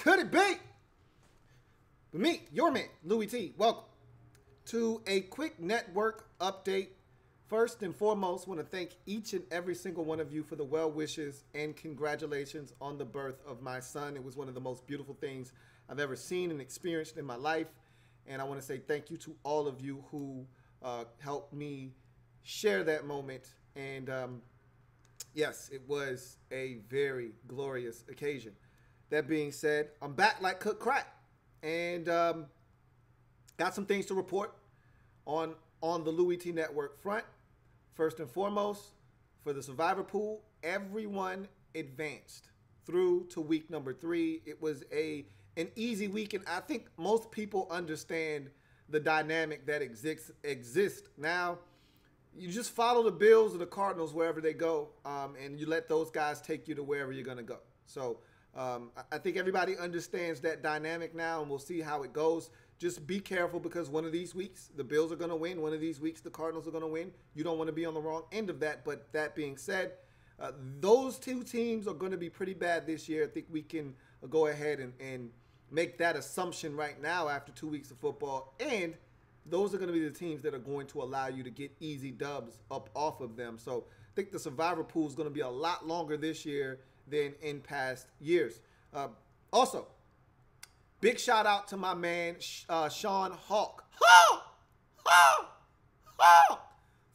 could it be? With me, your man, Louie T. Welcome to a quick network update. First and foremost, I want to thank each and every single one of you for the well wishes and congratulations on the birth of my son. It was one of the most beautiful things I've ever seen and experienced in my life. And I want to say thank you to all of you who helped me share that moment. And yes, it was a very glorious occasion. That being said, I'm back like cooked crack. And got some things to report on the Louie T Network front. First and foremost, for the Survivor Pool, everyone advanced through to week number 3. It was an easy week, and I think most people understand the dynamic that exists now. You just follow the Bills or the Cardinals wherever they go, and you let those guys take you to wherever you're going to go. So I think everybody understands that dynamic now, and we'll see how it goes. Just be careful because one of these weeks, the Bills are going to win. One of these weeks, the Cardinals are going to win. You don't want to be on the wrong end of that. But that being said, those two teams are going to be pretty bad this year. I think we can go ahead and make that assumption right now after 2 weeks of football. And those are going to be the teams that are going to allow you to get easy dubs up off of them. So I think the Survivor Pool is going to be a lot longer this year than in past years. Also, big shout out to my man, Sean Hawk.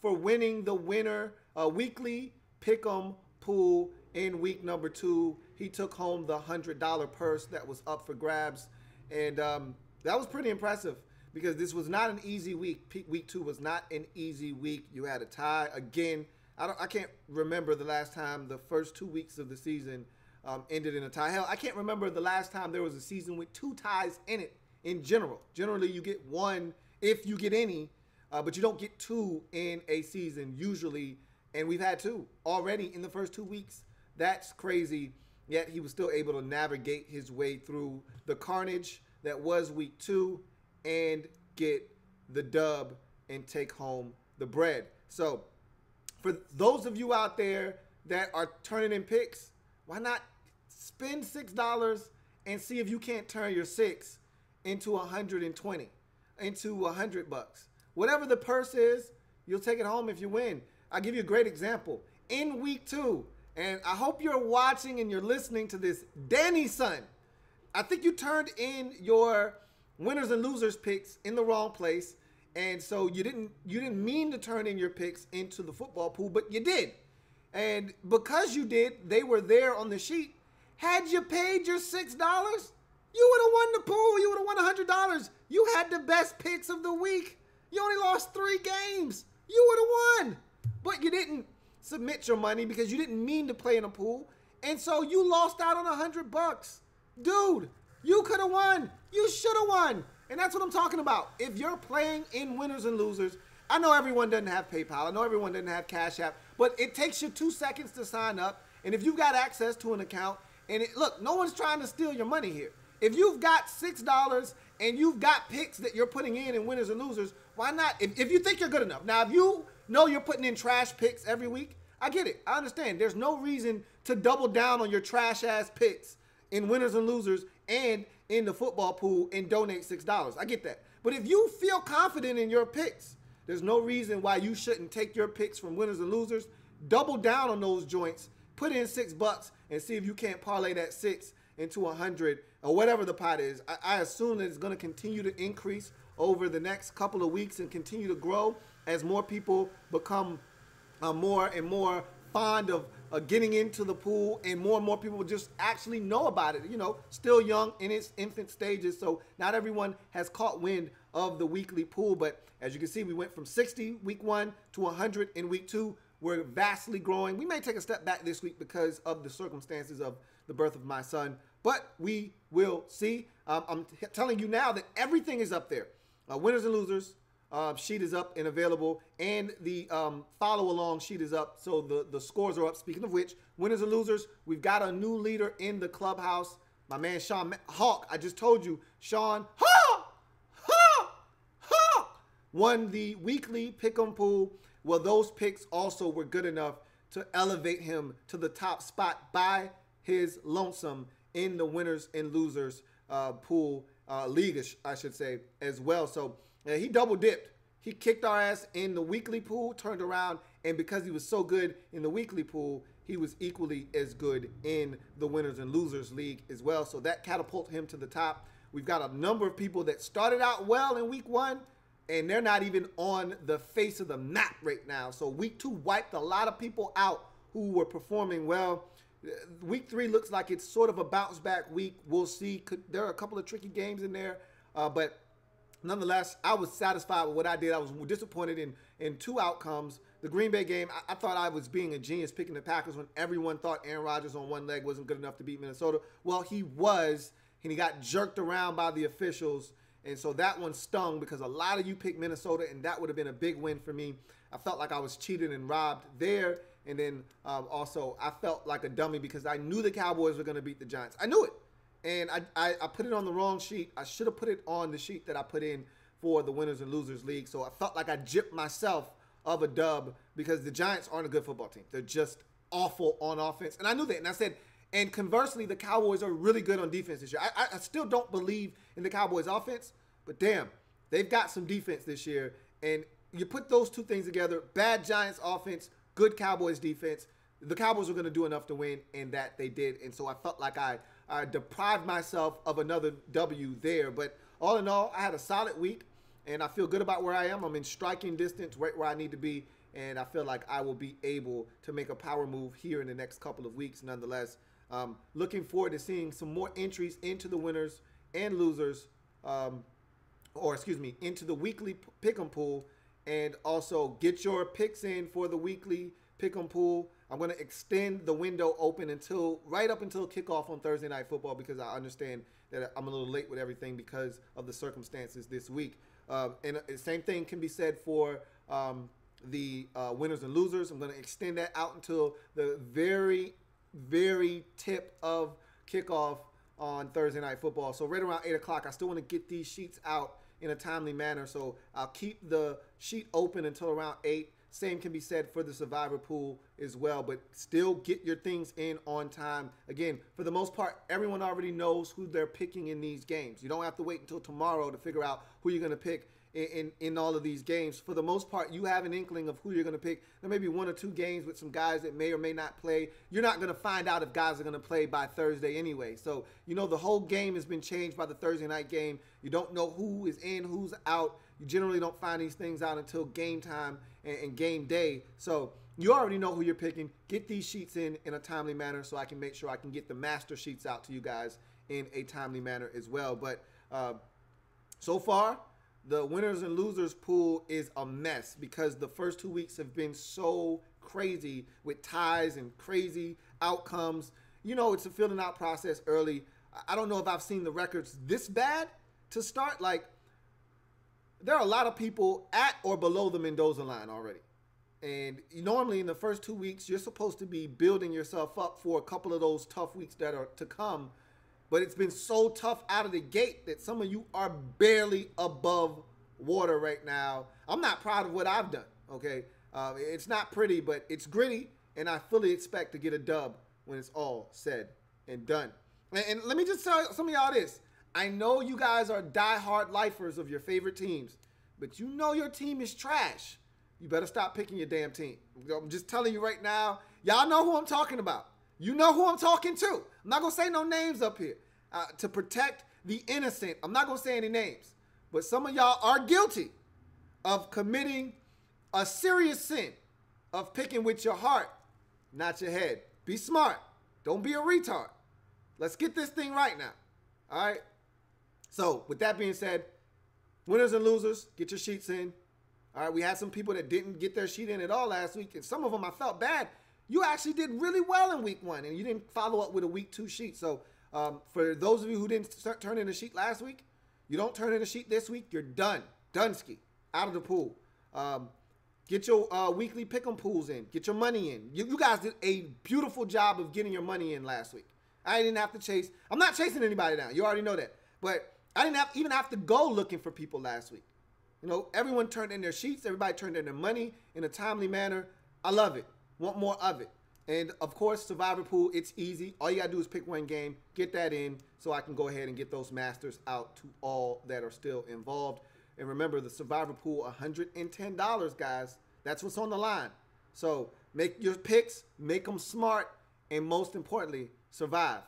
For winning the winner weekly pick'em pool in week number 2. He took home the $100 purse that was up for grabs. And that was pretty impressive because this was not an easy week. Week 2 was not an easy week. You had a tie. Again, I can't remember the last time the first 2 weeks of the season ended in a tie. Hell, I can't remember the last time there was a season with 2 ties in it in general. Generally, you get 1 if you get any, but you don't get 2 in a season usually, and we've had 2 already in the first 2 weeks. That's crazy, yet he was still able to navigate his way through the carnage that was week 2 and get the dub and take home the bread. So for those of you out there that are turning in picks, why not spend $6 and see if you can't turn your 6 into 120, into $100? Whatever the purse is, you'll take it home if you win. I'll give you a great example. In week 2, and I hope you're watching and you're listening to this, Danny's son, I think you turned in your winners and losers picks in the wrong place, and so you didn't mean to turn in your picks into the football pool, but you did. And because you did, they were there on the sheet. Had you paid your $6, you would have won the pool. You would have won $100. You had the best picks of the week. You only lost 3 games. You would have won. But you didn't submit your money because you didn't mean to play in a pool. And so you lost out on $100. Dude, you could have won. You should have won. And that's what I'm talking about. If you're playing in winners and losers, I know everyone doesn't have PayPal. I know everyone doesn't have Cash App. But it takes you 2 seconds to sign up. And if you've got access to an account, and look, no one's trying to steal your money here. If you've got $6 and you've got picks that you're putting in winners and losers, why not? If you think you're good enough. Now, if you know you're putting in trash picks every week, I get it. I understand. There's no reason to double down on your trash-ass picks in winners and losers and in the football pool and donate $6. I get that. But if you feel confident in your picks, there's no reason why you shouldn't take your picks from winners and losers, double down on those joints, put in $6 and see if you can't parlay that 6 into 100 or whatever the pot is. I assume that it's going to continue to increase over the next couple of weeks and continue to grow as more people become more and more fond of getting into the pool, and more people just actually know about it. You know, still young in its infant stages, so not everyone has caught wind of the weekly pool. But as you can see, we went from 60 week 1 to 100 in week 2. We're vastly growing. We may take a step back this week because of the circumstances of the birth of my son, but we will see. I'm telling you now that everything is up there. Winners and losers sheet is up and available, and the follow-along sheet is up, so the scores are up. Speaking of which, winners and losers, we've got a new leader in the clubhouse. My man, Sean Hawk. I just told you, Sean Hawk won the weekly pick'em pool. Well, those picks also were good enough to elevate him to the top spot by his lonesome in the winners and losers pool league, I should say, as well. So he double dipped. He kicked our ass in the weekly pool, turned around, and because he was so good in the weekly pool, he was equally as good in the winners and losers league as well. So that catapulted him to the top. We've got a number of people that started out well in week 1, and they're not even on the face of the map right now. So week 2 wiped a lot of people out who were performing well. Week 3 looks like it's sort of a bounce back week. We'll see. There are a couple of tricky games in there, but nonetheless, I was satisfied with what I did. I was disappointed in 2 outcomes. The Green Bay game, I thought I was being a genius picking the Packers when everyone thought Aaron Rodgers on one leg wasn't good enough to beat Minnesota. Well, he was, and he got jerked around by the officials. And so that one stung because a lot of you picked Minnesota, and that would have been a big win for me. I felt like I was cheated and robbed there. And then also I felt like a dummy because I knew the Cowboys were going to beat the Giants. I knew it. And I put it on the wrong sheet. I should have put it on the sheet that I put in for the Winners and Losers League. So I felt like I gypped myself of a dub because the Giants aren't a good football team. They're just awful on offense. And I knew that. And I said, and conversely, the Cowboys are really good on defense this year. I still don't believe in the Cowboys offense, but damn, they've got some defense this year. And you put those two things together, bad Giants offense, good Cowboys defense, the Cowboys were going to do enough to win, and that they did. And so I felt like I deprived myself of another W there. But all in all, I had a solid week, and I feel good about where I am. I'm in striking distance right where I need to be, and I feel like I will be able to make a power move here in the next couple of weeks nonetheless. Looking forward to seeing some more entries into the winners and losers, into the weekly pick'em pool, and also get your picks in for the weekly pick'em pool. I'm going to extend the window open right up until kickoff on Thursday Night Football because I understand that I'm a little late with everything because of the circumstances this week. And the same thing can be said for the winners and losers. I'm going to extend that out until the very, very tip of kickoff on Thursday Night Football. So right around 8 o'clock, I still want to get these sheets out in a timely manner. So I'll keep the sheet open until around 8. Same can be said for the survivor pool as well, but still get your things in on time. Again, for the most part, everyone already knows who they're picking in these games. You don't have to wait until tomorrow to figure out who you're going to pick in all of these games. For the most part, you have an inkling of who you're going to pick. There may be 1 or 2 games with some guys that may or may not play. You're not going to find out if guys are going to play by Thursday anyway. So, you know, the whole game has been changed by the Thursday night game. You don't know who is in, who's out. You generally don't find these things out until game time and game day. So you already know who you're picking. Get these sheets in a timely manner so I can make sure I can get the master sheets out to you guys in a timely manner as well. But so far, the winners and losers pool is a mess because the first 2 weeks have been so crazy with ties and crazy outcomes. You know, it's a filling out process early. I don't know if I've seen the records this bad to start. Like, there are a lot of people at or below the Mendoza line already. And normally in the first 2 weeks, you're supposed to be building yourself up for a couple of those tough weeks that are to come. But it's been so tough out of the gate that some of you are barely above water right now. I'm not proud of what I've done, okay? It's not pretty, but it's gritty, and I fully expect to get a dub when it's all said and done. And let me just tell some of y'all this. I know you guys are diehard lifers of your favorite teams, but you know your team is trash. You better stop picking your damn team. I'm just telling you right now. Y'all know who I'm talking about. You know who I'm talking to. I'm not going to say no names up here. To protect the innocent, I'm not going to say any names. But some of y'all are guilty of committing a serious sin of picking with your heart, not your head. Be smart. Don't be a retard. Let's get this thing right now. All right? So, with that being said, winners and losers, get your sheets in. All right, we had some people that didn't get their sheet in at all last week, and some of them I felt bad. You actually did really well in week 1, and you didn't follow up with a week 2 sheet. So, for those of you who didn't turn in a sheet last week, you don't turn in a sheet this week, you're done. Dunsky, out of the pool. Get your weekly pick'em pools in. Get your money in. You guys did a beautiful job of getting your money in last week. I didn't have to chase. I'm not chasing anybody down. You already know that. But I didn't even have to go looking for people last week. You know, everyone turned in their sheets. Everybody turned in their money in a timely manner. I love it. Want more of it. And of course, Survivor Pool, it's easy. All you gotta do is pick one game, get that in, so I can go ahead and get those masters out to all that are still involved. And remember, the Survivor Pool, $110, guys. That's what's on the line. So make your picks, make them smart, and most importantly, survive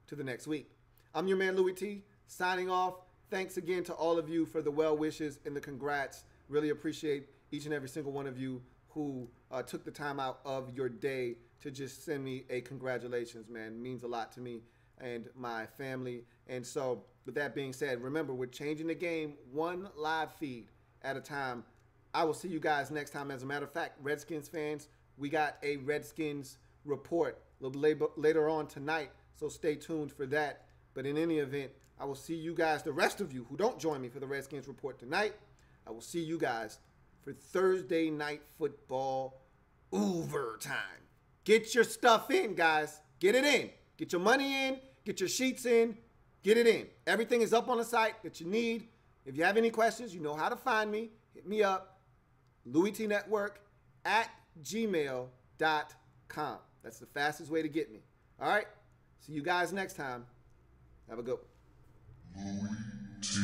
to the next week. I'm your man, Louie T, signing off. Thanks again to all of you for the well wishes and the congrats. Really appreciate each and every single one of you who took the time out of your day to just send me a congratulations, man. It means a lot to me and my family. And so with that being said, remember, we're changing the game one live feed at a time. I will see you guys next time. As a matter of fact, Redskins fans, we got a Redskins report a little later on tonight, so stay tuned for that. But in any event, I will see you guys, the rest of you who don't join me for the Redskins report tonight, I will see you guys for Thursday night football overtime. Get your stuff in, guys. Get it in. Get your money in. Get your sheets in. Get it in. Everything is up on the site that you need. If you have any questions, you know how to find me. Hit me up, louietnetwork@gmail.com. That's the fastest way to get me. All right? See you guys next time. Have a good one. Louie T.